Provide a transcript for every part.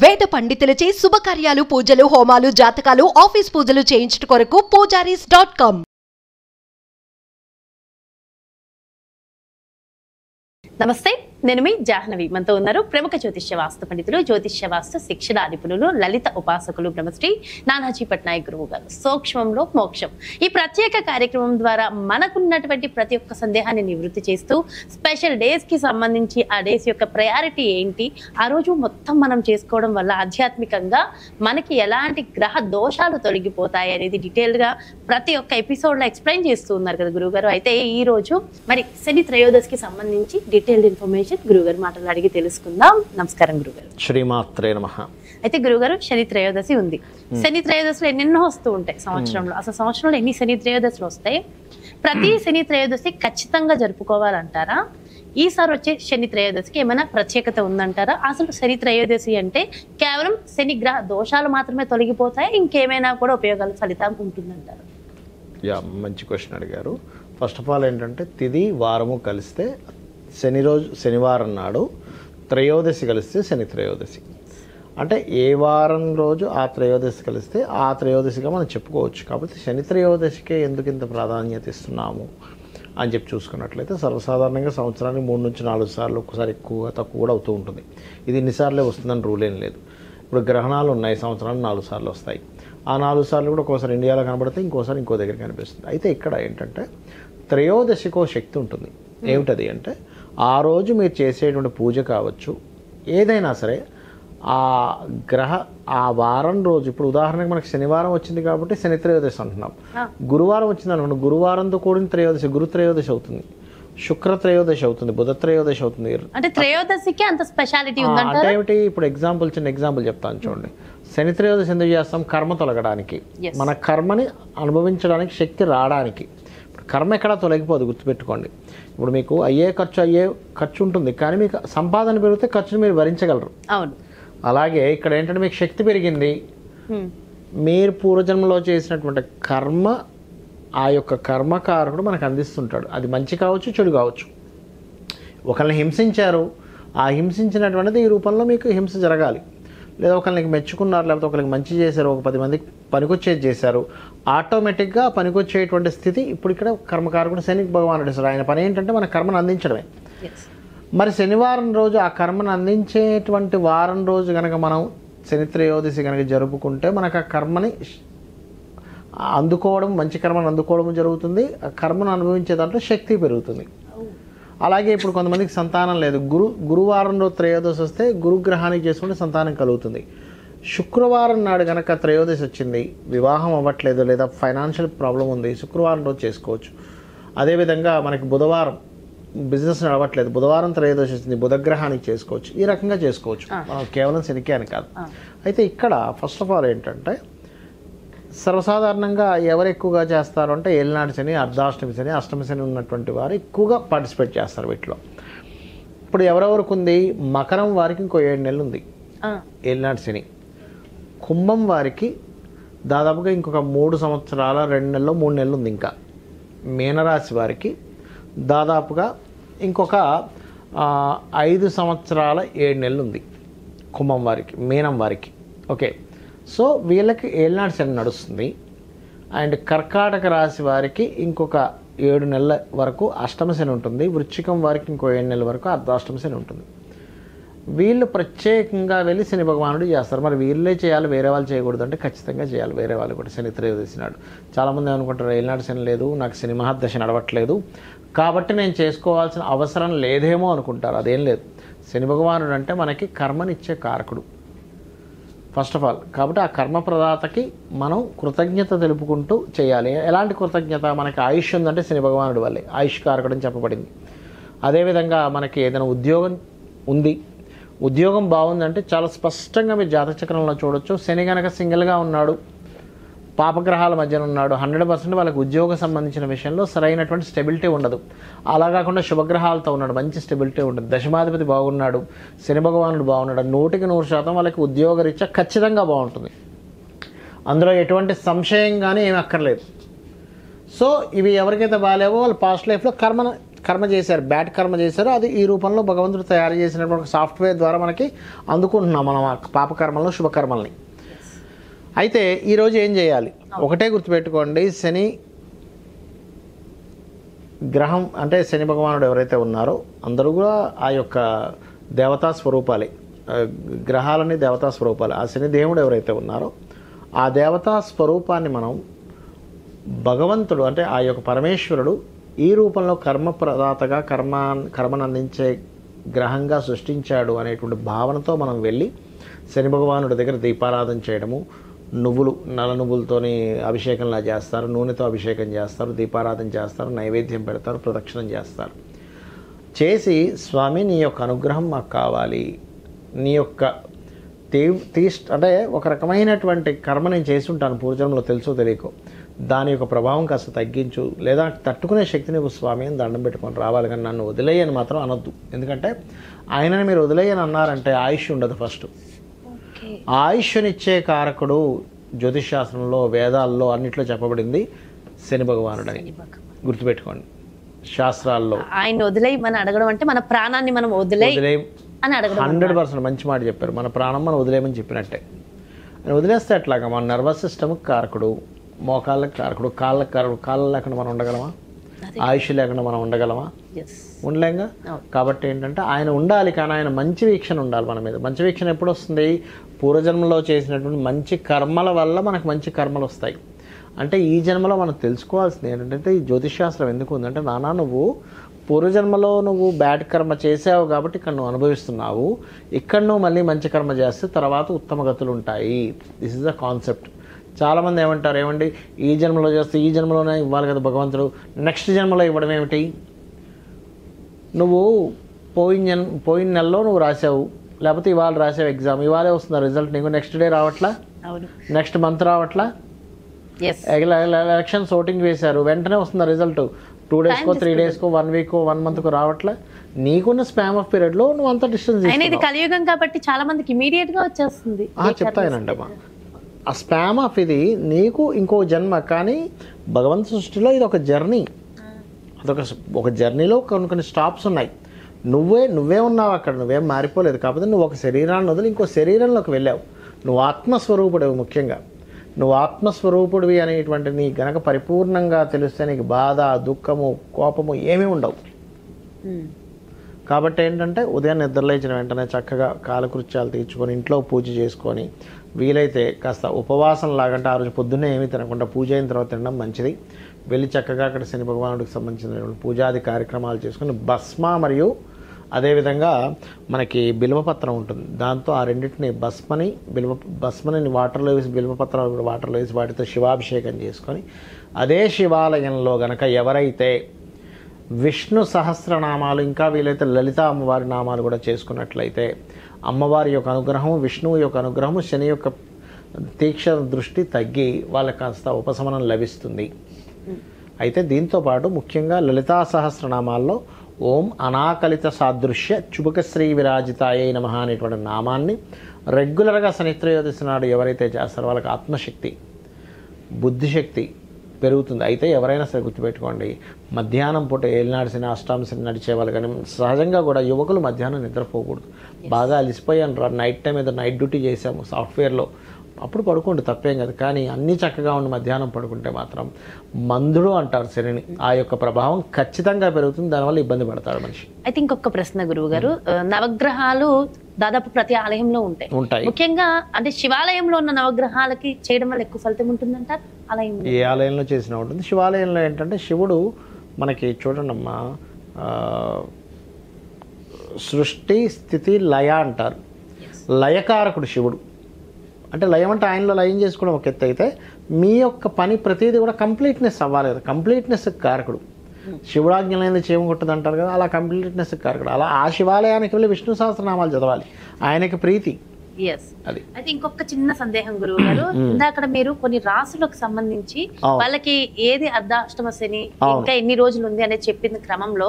వేద పండితులచే శుభకార్యాలు, పూజలు, హోమాలు, జాతకాలు, ఆఫీస్ పూజలు చేయించుట కొరకు పూజారీస్.com. నమస్తే, నేను మీ జాహ్నవి. మనతో ఉన్నారు ప్రముఖ జ్యోతిష్య వాస్తు పండితులు, జ్యోతిష్య వాస్తు శిక్షణ నిపుణులు, లలిత ఉపాసకులు బ్రహ్మశ్రీ నానాజీ పట్నాయక్ గురువు గారు. సూక్ష్మంలో మోక్షం ఈ ప్రత్యేక కార్యక్రమం ద్వారా మనకున్నటువంటి ప్రతి ఒక్క సందేహాన్ని నివృత్తి చేస్తూ స్పెషల్ డేస్ కి సంబంధించి ఆ డేస్ యొక్క ప్రయారిటీ ఏంటి, ఆ రోజు మొత్తం మనం చేసుకోవడం వల్ల ఆధ్యాత్మికంగా మనకి ఎలాంటి గ్రహ దోషాలు తొలగిపోతాయి అనేది డీటెయిల్ గా ప్రతి ఒక్క ఎపిసోడ్ లో ఎక్స్ప్లెయిన్ చేస్తూ ఉన్నారు కదా గురువు గారు. అయితే ఈ రోజు మరి శని త్రయోదశికి సంబంధించి డీటెయిల్డ్ ఇన్ఫర్మేషన్ గురుగారు మాటలు అడిగి తెలుసుకుందాం. నమస్కారం గురుగారు. శ్రీమాత్రే నమః. అయితే గురుగారు, శని త్రయోదశి ఉంది. శని త్రయోదశిలో ఎన్నెన్నో వస్తూ ఉంటాయి సంవత్సరంలో. అసలు సంవత్సరంలో ఎన్ని శని త్రయోదశులు వస్తాయి? ప్రతి శని త్రయోదశి ఖచ్చితంగా జరుపుకోవాలంటారా? ఈసారి వచ్చే శని త్రయోదశికి ఏమైనా ప్రత్యేకత ఉందంటారా? అసలు శని త్రయోదశి అంటే కేవలం శని గ్రహ దోషాలు మాత్రమే తొలగిపోతాయి, ఇంకేమైనా కూడా ఉపయోగాలు ఫలితం ఉంటుందంటారు? మంచి క్వశ్చన్ అడిగారు. ఫస్ట్ ఆఫ్ ఆల్ ఏంటంటే తిది వారము కలిస్తే శనివారం నాడు, త్రయోదశి కలిస్తే శని త్రయోదశి. అంటే ఏ వారం రోజు ఆ త్రయోదశి కలిస్తే ఆ త్రయోదశిగా మనం చెప్పుకోవచ్చు. కాబట్టి శని త్రయోదశికే ఎందుకు ఇంత ప్రాధాన్యత ఇస్తున్నాము అని చెప్పి చూసుకున్నట్లయితే సర్వసాధారణంగా సంవత్సరానికి 3 నుంచి 4 సార్లు, ఒక్కసారి ఎక్కువ తక్కువ కూడా అవుతూ ఉంటుంది. ఇది ఇన్నిసార్లే వస్తుందని రూల్ ఏం లేదు. ఇప్పుడు గ్రహణాలు ఉన్నాయి, సంవత్సరానికి 4 సార్లు వస్తాయి. ఆ 4 సార్లు కూడా ఒక్కోసారి ఇండియాలో కనబడితే ఇంకోసారి ఇంకో దగ్గర కనిపిస్తుంది. అయితే ఇక్కడ ఏంటంటే త్రయోదశికో శక్తి ఉంటుంది. ఏమిటది అంటే ఆ రోజు మీరు చేసేటువంటి పూజ కావచ్చు, ఏదైనా సరే ఆ వారం రోజు, ఇప్పుడు ఉదాహరణకు మనకి శనివారం వచ్చింది కాబట్టి శని త్రయోదశి అంటున్నాం. గురువారం వచ్చింది అనుకోండి, గురువారంతో కూడిన త్రయోదశి గురు త్రయోదశి అవుతుంది, శుక్ర త్రయోదశి అవుతుంది, బుధ త్రయోదశి అవుతుంది. అంటే త్రయోదశికి అంత స్పెషాలిటీ ఉందంటారా? అంటే ఏమిటి, ఇప్పుడు చిన్న ఎగ్జాంపుల్ చెప్తాను చూడండి. శని త్రయోదశి ఎందుకు చేస్తాం? కర్మ తొలగడానికి, మన కర్మని అనుభవించడానికి, శక్తి రావడానికి. కర్మ ఎక్కడా తొలగిపోదు, గుర్తుపెట్టుకోండి. ఇప్పుడు మీకు అయ్యే ఖర్చు ఉంటుంది, కానీ మీకు సంపాదన పెరిగితే ఖర్చుని మీరు భరించగలరు. అవును. అలాగే ఇక్కడ ఏంటంటే మీకు శక్తి పెరిగింది, మీరు పూర్వజన్మలో చేసినటువంటి కర్మ, ఆ యొక్క కర్మకారకుడు మనకు అందిస్తుంటాడు. అది మంచి కావచ్చు, చెడు కావచ్చు. ఒకరిని హింసించారు, ఆ హింసించినటువంటిది ఈ రూపంలో మీకు హింస జరగాలి. లేదా ఒకరికి మెచ్చుకున్నారు, లేకపోతే ఒకరికి మంచి చేశారు, ఒక 10 మందికి పనికొచ్చేది చేశారు, ఆటోమేటిక్గా పనికొచ్చేటువంటి స్థితి ఇప్పుడు ఇక్కడ కర్మకారకుడు శని భగవానుడు ఇస్తారు. ఆయన పని ఏంటంటే మన కర్మను అందించడమే. మరి శనివారం రోజు ఆ కర్మను అందించేటువంటి వారం రోజు కనుక మనం శని త్రయోదశి కనుక జరుపుకుంటే మనకు ఆ కర్మని అందుకోవడం, మంచి కర్మను అందుకోవడం జరుగుతుంది. ఆ కర్మను అనుభవించే దాంట్లో శక్తి పెరుగుతుంది. అలాగే ఇప్పుడు కొంతమందికి సంతానం లేదు, గురువారంలో త్రయోదశి వస్తే గురుగ్రహానికి చేసుకుంటే సంతానం కలుగుతుంది. శుక్రవారం నాడు కనుక త్రయోదశి వచ్చింది, వివాహం అవ్వట్లేదు లేదా ఫైనాన్షియల్ ప్రాబ్లం ఉంది, శుక్రవారం రోజు చేసుకోవచ్చు. అదేవిధంగా మనకి బుధవారం బిజినెస్ నడవట్లేదు, బుధవారం త్రయోదశి వచ్చింది, బుధగ్రహానికి చేసుకోవచ్చు. ఈ రకంగా చేసుకోవచ్చు, మనం కేవలం శనికి అని కాదు. అయితే ఇక్కడ ఫస్ట్ ఆఫ్ ఆల్ ఏంటంటే సర్వసాధారణంగా ఎవరు ఎక్కువగా చేస్తారు అంటే ఏలినాటి శని, అర్ధాష్టమి శని, అష్టమి శని ఉన్నటువంటి వారు ఎక్కువగా పార్టిసిపేట్ చేస్తారు వీటిలో. ఇప్పుడు ఎవరెవరికి ఉంది, మకరం వారికి ఇంకో 7 నెలలు ఉంది ఏలినాటి శని. కుంభం వారికి దాదాపుగా ఇంకొక 3 సంవత్సరాల 2 నెలలు 3 నెలలు ఉంది. ఇంకా మీనరాశి వారికి దాదాపుగా ఇంకొక 5 సంవత్సరాల 7 నెలలు ఉంది కుంభం వారికి, మీనం వారికి. ఓకే, సో వీళ్ళకి ఏలినాటి శని నడుస్తుంది. అండ్ కర్కాటక రాశి వారికి ఇంకొక 7 నెలల వరకు అష్టమ శని ఉంటుంది. వృశ్చికం వారికి ఇంకో 7 నెలల వరకు అర్ధాష్టమ శని ఉంటుంది. వీళ్ళు ప్రత్యేకంగా వెళ్ళి శని భగవానుడు చేస్తారు. మరి వీళ్ళే చేయాలి, వేరే వాళ్ళు చేయకూడదు అంటే ఖచ్చితంగా చేయాలి, వేరే వాళ్ళు కూడా. శని త్రయోదశి నాడు చాలామంది అనుకుంటారు ఏలినాటి శని లేదు, నాకు శని మహాదశ నడవట్లేదు కాబట్టి నేను చేసుకోవాల్సిన అవసరం లేదేమో అనుకుంటారు. అదేం లేదు. శని భగవానుడు అంటే మనకి కర్మనిచ్చే కారకుడు ఫస్ట్ ఆఫ్ ఆల్. కాబట్టి ఆ కర్మ ప్రదాతకి మనం కృతజ్ఞత తెలుపుకుంటూ చేయాలి. ఎలాంటి కృతజ్ఞత? మనకి ఆయుష్ ఉందంటే శని భగవానుడి వల్లే, ఆయుష్ కారకుడు అని చెప్పబడింది. అదేవిధంగా మనకి ఏదైనా ఉద్యోగం ఉంది, ఉద్యోగం బాగుందంటే చాలా స్పష్టంగా మీరు జాతక చక్రంలో చూడొచ్చు. శని కనుక సింగిల్గా ఉన్నాడు, పాపగ్రహాల మధ్యన ఉన్నాడు, 100% వాళ్ళకి ఉద్యోగం సంబంధించిన విషయంలో సరైనటువంటి స్టెబిలిటీ ఉండదు. అలా కాకుండా శుభగ్రహాలతో ఉన్నాడు, మంచి స్టెబిలిటీ ఉంటుంది. దశమాధిపతి బాగున్నాడు, శని భగవానుడు బాగున్నాడు, 100% వాళ్ళకి ఉద్యోగరీత్యా ఖచ్చితంగా బాగుంటుంది. అందులో ఎటువంటి సంశయం కానీ ఏమి అక్కర్లేదు. సో ఇవి ఎవరికైతే బాగాలేవో వాళ్ళు పాస్ట్ లైఫ్లో కర్మ చేశారు, బ్యాడ్ కర్మ చేశారు, అది ఈ రూపంలో భగవంతుడు తయారు చేసినటువంటి సాఫ్ట్వేర్ ద్వారా మనకి అందుకుంటున్నాం మనం ఆ పాపకర్మలను శుభకర్మల్ని. అయితే ఈరోజు ఏం చేయాలి? ఒకటే గుర్తుపెట్టుకోండి, శని గ్రహం అంటే శని భగవానుడు ఎవరైతే ఉన్నారో అందరూ కూడా ఆ యొక్క దేవతా స్వరూపాలే, గ్రహాలని దేవతా స్వరూపాలు. ఆ శని దేవుడు ఎవరైతే ఉన్నారో ఆ దేవతా స్వరూపాన్ని మనం భగవంతుడు అంటే ఆ యొక్క పరమేశ్వరుడు ఈ రూపంలో కర్మ ప్రదాతగా కర్మను అందించే గ్రహంగా సృష్టించాడు అనేటువంటి భావనతో మనం వెళ్ళి శని భగవానుడి దగ్గర దీపారాధన చేయడము, నువ్వులు నల్ల నువ్వులతోని అభిషేకంలా చేస్తారు, నూనెతో అభిషేకం చేస్తారు, దీపారాధన చేస్తారు, నైవేద్యం పెడతారు, ప్రదక్షిణం చేస్తారు. చేసి స్వామి నీ యొక్క అనుగ్రహం మాకు కావాలి, నీ యొక్క అంటే ఒక రకమైనటువంటి కర్మ నేను చేసి ఉంటాను పూర్వజన్మలో తెలుసో తెలియకో, దాని యొక్క ప్రభావం కాస్త తగ్గించు, లేదా తట్టుకునే శక్తి నీకు స్వామి అని దండం పెట్టుకొని రావాలి, కానీ నన్ను వదిలేయని మాత్రం అనొద్దు. ఎందుకంటే ఆయనని మీరు వదిలేయని అన్నారంటే ఆయుష్ ఉండదు. ఫస్ట్ ఆయుష్నిచ్చే కారకుడు జ్యోతిష్ శాస్త్రంలో వేదాల్లో అన్నిట్లో చెప్పబడింది శని భగవానుడని గుర్తుపెట్టుకోండి. శాస్త్రాల్లో ఆయన వదిలేయమని అడగడం అంటే మన ప్రాణాన్ని మనం వదిలేయ అని అడగడం 100% మంచి మాట చెప్పారు. మన ప్రాణం మనం వదిలేయమని చెప్పినట్టే. వదిలేస్తే ఎట్లాగా మన నర్వస్ సిస్టమ్కి కారకుడు, మోకాళ్ళకి కారకుడు, కాళ్ళకి కారకుడు. కాళ్ళు లేకుండా మనం ఉండగలమా? ఆయుష్ లేకుండా మనం ఉండగలమా? ఉండలేంగా. కాబట్టి ఏంటంటే ఆయన ఉండాలి, కానీ ఆయన మంచి వీక్షణ ఉండాలి మన మీద. మంచి వీక్షణ ఎప్పుడు వస్తుంది? పూర్వజన్మలో చేసినటువంటి మంచి కర్మల వల్ల మనకు మంచి కర్మలు వస్తాయి. అంటే ఈ జన్మలో మనం తెలుసుకోవాల్సింది ఏంటంటే ఈ జ్యోతిషాస్త్రం ఎందుకు ఉందంటే, నానా నువ్వు పూర్వజన్మలో నువ్వు బ్యాడ్ కర్మ చేసావు కాబట్టి ఇక్కడ నువ్వు అనుభవిస్తున్నావు, ఇక్కడ నువ్వు మళ్ళీ మంచి కర్మ చేస్తే తర్వాత ఉత్తమ గతులు ఉంటాయి. This is the concept. చాలామంది ఏమంటారు, ఏమండి ఈ జన్మలో చేస్తే ఈ జన్మలోనే ఇవ్వాలి కదా భగవంతుడు, నెక్స్ట్ జన్మలో ఇవ్వడం ఏమిటి? నువ్వు పోయిన నెలలో నువ్వు రాసావు, లేకపోతే ఇవాళ రాసావు ఎగ్జామ్, ఇవాళే వస్తుంది రిజల్ట్, నీకు నెక్స్ట్ డే రావట్లా, నెక్స్ట్ మంత్ రావట్లా. ఎలక్షన్స్ ఓటింగ్ వేశారు, వెంటనే వస్తుంది రిజల్ట్, 2 డేస్కో 3 డేస్కో 1 వీకో 1 మంత్కో రావట్లా. నీకున్న స్పామ్ ఆఫ్ పీరియడ్లో నువ్వు అంత డిస్టెన్స్ ఇది కలియుగం కాబట్టి చాలా మందికి ఇమీడియట్ గా వచ్చేస్తుంది. చెప్తానంటమ్మా, ఆ స్పామ్ ఆఫ్ ఇది నీకు ఇంకో జన్మ. కానీ భగవంతు సృష్టిలో ఇది ఒక జర్నీ, ఒక జర్నీలో కొన్ని స్టాప్స్ ఉన్నాయి. నువ్వే ఉన్నావు అక్కడ, నువ్వేం మారిపోలేదు. కాకపోతే నువ్వు ఒక శరీరాన్ని వదిలి ఇంకో శరీరంలోకి వెళ్ళావు. నువ్వు ఆత్మస్వరూపుడివి. ముఖ్యంగా నువ్వు ఆత్మస్వరూపుడివి అనేటువంటి నీ గనక పరిపూర్ణంగా తెలిస్తే నీకు బాధ, దుఃఖము, కోపము ఏమీ ఉండవు. కాబట్టి ఏంటంటే ఉదయం నిద్రలేచిన వెంటనే చక్కగా కాలకృత్యాలు తీర్చుకొని ఇంట్లో పూజ చేసుకొని, వీలైతే కాస్త ఉపవాసం లాగంటే ఆ రోజు పొద్దున్నే ఏమీ తినకుండా పూజ అయిన తర్వాత తినడం మంచిది. వెళ్ళి చక్కగా అక్కడ శని భగవానుడికి సంబంధించిన పూజాది కార్యక్రమాలు చేసుకొని భస్మ మరియు అదేవిధంగా మనకి బిల్వపత్రం ఉంటుంది, దాంతో ఆ రెండింటిని భస్మని వాటర్లో వేసి, బిల్వపత్రాలు కూడా వాటర్లో వేసి వాటితో శివాభిషేకం చేసుకొని, అదే శివాలయంలో గనక ఎవరైతే విష్ణు సహస్రనామాలు ఇంకా వీలైతే లలిత అమ్మవారి నామాలు కూడా చేసుకున్నట్లయితే అమ్మవారి యొక్క అనుగ్రహము, విష్ణువు యొక్క అనుగ్రహము, శని యొక్క తీక్షణ దృష్టి తగ్గి వాళ్ళకి కాస్త ఉపశమనం లభిస్తుంది. అయితే దీంతోపాటు ముఖ్యంగా లలితా సహస్రనామాల్లో ఓం అనాకలిత సాదృశ్య చుబకశ్రీ విరాజితాయై నమః అనేటువంటి నామాన్ని రెగ్యులర్గా శనిత్రయోదశి నాడు ఎవరైతే చేస్తారో వాళ్ళకి ఆత్మశక్తి, బుద్ధిశక్తి పెరుగుతుంది. అయితే ఎవరైనా సరే గుర్తుపెట్టుకోండి, మధ్యాహ్నం పూట ఏలినాడు శని, అష్టామ శని నడిచేవాళ్ళు కానీ సహజంగా కూడా యువకులు మధ్యాహ్నం నిద్రపోకూడదు. బాగా అలిసిపోయాను, నైట్ టైం ఏదో నైట్ డ్యూటీ చేసాము సాఫ్ట్వేర్లో, అప్పుడు పడుకోండి, తప్పేం కదా. కానీ అన్నీ చక్కగా ఉండి మధ్యాహ్నం పడుకుంటే మాత్రం మందుడు అంటారు శనిని, ఆ యొక్క ప్రభావం ఖచ్చితంగా పెరుగుతుంది, దానివల్ల ఇబ్బంది పడతాడు మనిషి. అయితే ఇంకొక ప్రశ్న గురువు గారు, నవగ్రహాలు దాదాపు ప్రతి ఆలయంలో ఉంటాయి. ముఖ్యంగా అంటే శివాలయంలో ఉన్న నవగ్రహాలకి చేయడం వల్ల ఎక్కువ ఫలితం ఉంటుందంటారు? ఏ ఆలయంలో చేసినా ఉంటుంది. శివాలయంలో ఏంటంటే శివుడు మనకి చూడండమ్మా, సృష్టి స్థితి లయ అంటారు. లయకారకుడు శివుడు. అంటే లయం అంటే ఆయనలో లయం చేసుకోవడం ఒక ఎత్తు అయితే, మీ యొక్క పని ప్రతిదీ కూడా కంప్లీట్నెస్ అవ్వాలి కదా, కంప్లీట్నెస్ కారకుడు. శివుడాజ్ఞలైంది చేయకొట్టదు అంటారు కదా, అలా కంప్లీట్నెస్ కారకుడు. అలా ఆ శివాలయానికి వెళ్ళి విష్ణు సహస్రనామాలు చదవాలి, ఆయనకి ప్రీతి. అది అయితే ఇంకొక చిన్న సందేహం గురువు గారు, ఇందాక మీరు కొన్ని రాసులకు సంబంధించి వాళ్ళకి ఏది అర్ధాష్టమ శని ఇంకా ఎన్ని రోజులు ఉంది అనేది చెప్పిన క్రమంలో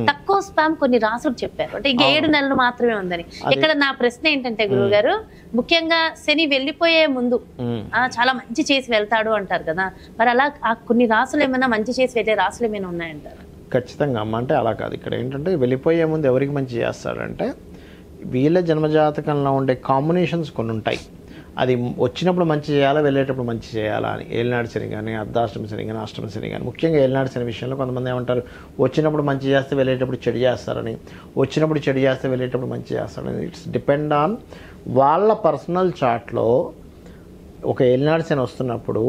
తక్కువ స్పామ్ కొన్ని రాసులకు చెప్పారు, అంటే ఇంకా 7 నెలలు మాత్రమే ఉందని. ఇక్కడ నా ప్రశ్న ఏంటంటే గురువు గారు, ముఖ్యంగా శని వెళ్ళిపోయే ముందు చాలా మంచి చేసి వెళ్తాడు అంటారు కదా, మరి అలా కొన్ని రాసులు ఏమైనా మంచి చేసి వెళ్ళే రాసులు ఏమైనా ఉన్నాయంటారు? ఖచ్చితంగా అమ్మ, అంటే అలా కాదు. ఇక్కడ ఏంటంటే వెళ్ళిపోయే ముందు ఎవరికి మంచి చేస్తాడంటే వీళ్ళ జన్మజాతకంలో ఉండే కాంబినేషన్స్ కొన్ని ఉంటాయి. అది వచ్చినప్పుడు మంచి చేయాలా, వెళ్ళేటప్పుడు మంచి చేయాలా అని. ఏలినాడు శని కానీ, అర్ధాష్టమి శని కానీ, అష్టమి శని కానీ, ముఖ్యంగా ఏలినాడు శని విషయంలో కొంతమంది ఏమంటారు, వచ్చినప్పుడు మంచి చేస్తే వెళ్ళేటప్పుడు చెడు చేస్తారని, వచ్చినప్పుడు చెడు చేస్తే వెళ్ళేటప్పుడు మంచి చేస్తారని. ఇట్స్ డిపెండ్ ఆన్ వాళ్ళ పర్సనల్ చార్ట్లో ఒక ఏలినాడు శని వస్తున్నప్పుడు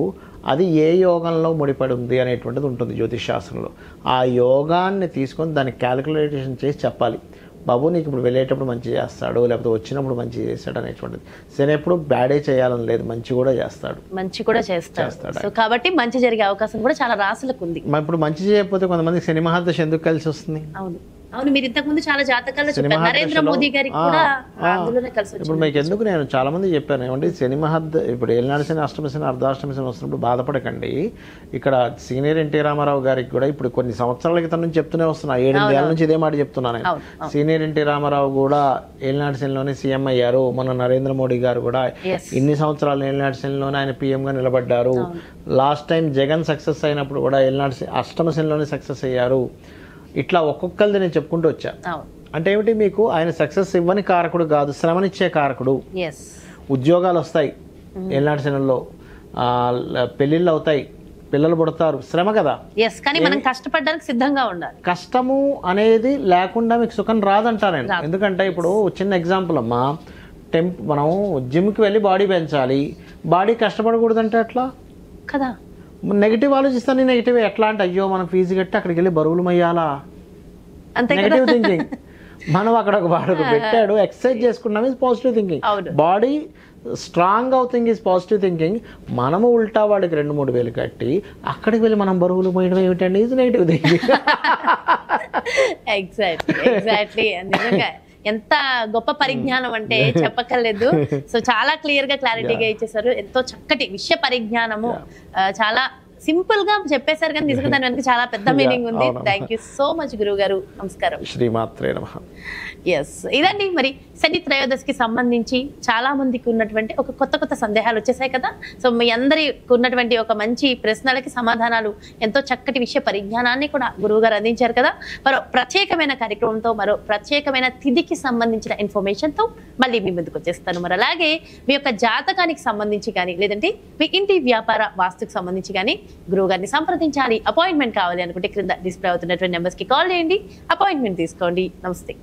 అది ఏ యోగంలో ముడిపడి ఉంది అనేటువంటిది ఉంటుంది జ్యోతిష్ శాస్త్రంలో. ఆ యోగాన్ని తీసుకొని దాన్ని క్యాలిక్యులేషన్ చేసి చెప్పాలి, బాబు నీకు ఇప్పుడు వెళ్ళేటప్పుడు మంచి చేస్తాడు, లేకపోతే వచ్చినప్పుడు మంచి చేస్తాడు అనేటువంటిది. శని ఎప్పుడు బ్యాడే చేయాలని లేదు, మంచి కూడా చేస్తాడు, మంచి కూడా చేస్తాడు. సో కాబట్టి మంచి జరిగే అవకాశం కూడా చాలా రాసులకు ఉంది. ఇప్పుడు మంచి చేయకపోతే కొంతమంది శని మహాదశ ఎందుకు కలిసి వస్తుంది? అవును అవును, మీరు ఇంతకు ముందు చాలా జాతకాల్లో చెప్పారు, నరేంద్ర మోదీ గారికి కూడా అందులోనే కలిసి వచ్చింది. ఇప్పుడు మీకు ఎందుకు నేను చాలా మంది చెప్పాను ఏమంటే శని ఇప్పుడు ఏలినాడు శని, అష్టమి శని, అర్ధాష్టమి శని వస్తున్నప్పుడు బాధపడకండి. ఇక్కడ సీనియర్ ఎన్టీ రామారావు గారికి కూడా ఇప్పుడు కొన్ని సంవత్సరాల క్రితం నుంచి చెప్తూనే వస్తున్నా, 7 ఏళ్ళ నుంచి ఇదే మాట చెప్తున్నాను. సీనియర్ ఎన్టీ రామారావు కూడా ఏలినాడు శనిలోనే సీఎం అయ్యారు. మన నరేంద్ర మోడీ గారు కూడా ఇన్ని సంవత్సరాలు ఏలినాడు శనిలోనే ఆయన పీఎంగా నిలబడ్డారు. లాస్ట్ టైం జగన్ సక్సెస్ అయినప్పుడు కూడా ఏలినాడు అష్టమ శనిలోనే సక్సెస్ అయ్యారు. ఇట్లా ఒక్కొక్కరిది నేను చెప్పుకుంటూ వచ్చా. అంటే ఏమిటి, మీకు ఆయన సక్సెస్ ఇవ్వని కారకుడు కాదు, శ్రమనిచ్చే కారకుడు. ఉద్యోగాలు వస్తాయి ఏలినాడు శనిలో, పెళ్ళిళ్ళు అవుతాయి, పిల్లలు పుడతారు, శ్రమ కదా. కానీ మనం కష్టపడడానికి సిద్ధంగా ఉండాలి. కష్టము అనేది లేకుండా మీకు సుఖం రాదంటా నేను. ఎందుకంటే ఇప్పుడు చిన్న ఎగ్జాంపుల్ అమ్మా, మనం జిమ్కి వెళ్ళి బాడీ పెంచాలి, బాడీ కష్టపడకూడదంటే ఎట్లా కదా. నెగిటివ్ ఆలోచిస్తాను, నెగిటివ్ ఎట్లా అంటే అయ్యో మనం ఫీజు కట్టి అక్కడికి వెళ్ళి బరువులు మయ్యాలా, నెగిటివ్ థింకింగ్. మనం అక్కడ ఒక వాడు పెట్టాడు, ఎక్సర్సైజ్ చేసుకున్నాం is positive thinking. Body strong అవుతుంది ఇస్ పాజిటివ్ థింకింగ్. మనము ఉల్టా వాడికి 2-3 వేలు కట్టి అక్కడికి వెళ్ళి మనం బరువులు మోయడం ఏమిటండి, ఇది నెగిటివ్ థింకింగ్. ఎగ్జాక్ట్లీ ఎంత గొప్ప పరిజ్ఞానం అంటే చెప్పక్కర్లేదు. సో చాలా క్లియర్ గా క్లారిటీగా ఇచ్చేసారు, ఎంతో చక్కటి విషయ పరిజ్ఞానము, చాలా సింపుల్ గా చెప్పేశారు, కానీ నిజంగా దాని వెనక చాలా పెద్ద మీనింగ్ ఉంది. థ్యాంక్ యూ సో మచ్ గురువు గారు, నమస్కారం. శ్రీమాత్రే నమః. ఇదండి మరి శని త్రయోదశికి సంబంధించి చాలా మందికి ఉన్నటువంటి ఒక కొత్త సందేహాలు వచ్చేసాయి కదా. సో మీ అందరికి ఉన్నటువంటి ఒక మంచి ప్రశ్నలకి సమాధానాలు, ఎంతో చక్కటి విషయ పరిజ్ఞానాన్ని కూడా గురువు గారు అందించారు కదా. మరో ప్రత్యేకమైన కార్యక్రమంతో, మరో ప్రత్యేకమైన తిథికి సంబంధించిన ఇన్ఫర్మేషన్ తో మళ్ళీ మీ ముందుకు వచ్చేస్తాను. మరి అలాగే మీ యొక్క జాతకానికి సంబంధించి కానీ, లేదంటే మీ ఇంటి వ్యాపార వాస్తుకు సంబంధించి కానీ గురువు గారిని సంప్రదించాలి, అపాయింట్మెంట్ కావాలి అనుకుంటే క్రింద డిస్ప్లే అవుతున్నటువంటి నెంబర్స్ కి కాల్ చేయండి, అపాయింట్మెంట్ తీసుకోండి. నమస్తే.